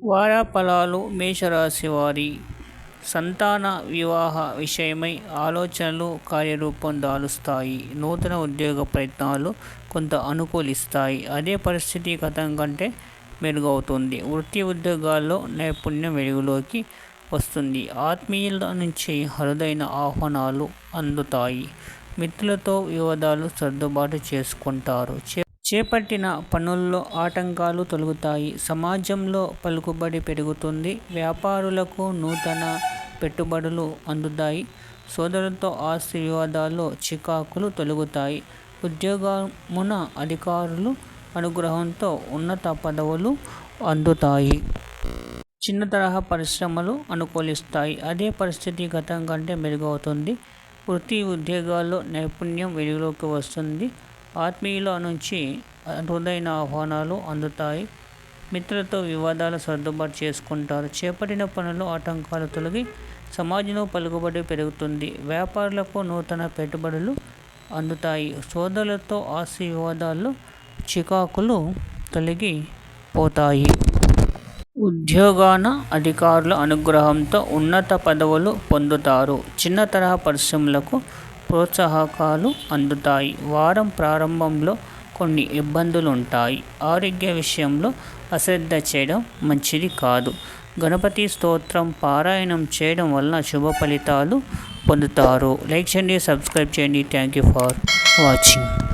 వారఫలాలు మేషరాశి వారి సంతాన వివాహ విషయమై ఆలోచనలు కార్యరూపం దాలుస్తాయి. నూతన ఉద్యోగ ప్రయత్నాలు కొంత అనుకూలిస్తాయి. అదే పరిస్థితి గతం కంటే మెరుగవుతుంది. వృత్తి ఉద్యోగాల్లో నైపుణ్యం వెలుగులోకి వస్తుంది. ఆత్మీయుల నుంచి అరుదైన ఆహ్వానాలు అందుతాయి. మిత్రులతో వివాదాలు సర్దుబాటు చేసుకుంటారు. చేపట్టిన పనుల్లో ఆటంకాలు తొలగుతాయి. సమాజంలో పలుకుబడి పెరుగుతుంది. వ్యాపారులకు నూతన పెట్టుబడులు అందుతాయి. సోదరులతో ఆస్తి వివాదాల్లో చికాకులు తొలగుతాయి. ఉద్యోగమున అధికారులు అనుగ్రహంతో ఉన్నత పదవులు అందుతాయి. చిన్న తరహా పరిశ్రమలు అనుకూలిస్తాయి. అదే పరిస్థితి గతం కంటే మెరుగవుతుంది. వృత్తి ఉద్యోగాల్లో నైపుణ్యం వెలుగులోకి వస్తుంది. ఆత్మీయుల నుంచి అరుదైన ఆహ్వానాలు అందుతాయి. మిత్రులతో వివాదాలు సర్దుబాటు చేసుకుంటారు. చేపట్టిన పనుల్లో ఆటంకాలు తొలగి సమాజంలో పలుకుబడి పెరుగుతుంది. వ్యాపారులకు నూతన పెట్టుబడులు అందుతాయి. సోదరులతో ఆస్తి వివాదాల్లో చికాకులు తొలగిపోతాయి. ఉద్యోగాన అధికారుల అనుగ్రహంతో ఉన్నత పదవులు పొందుతారు. చిన్న తరహా పరిశ్రమలకు ప్రోత్సాహకాలు అందుతాయి. వారం ప్రారంభంలో కొన్ని ఇబ్బందులుంటాయి. ఆరోగ్య విషయంలో అశ్రద్ధ చేయడం మంచిది కాదు. గణపతి స్తోత్రం పారాయణం చేయడం వలన శుభ ఫలితాలు పొందుతారు. లైక్ చేయండి, సబ్స్క్రైబ్ చేయండి. Thank you for watching.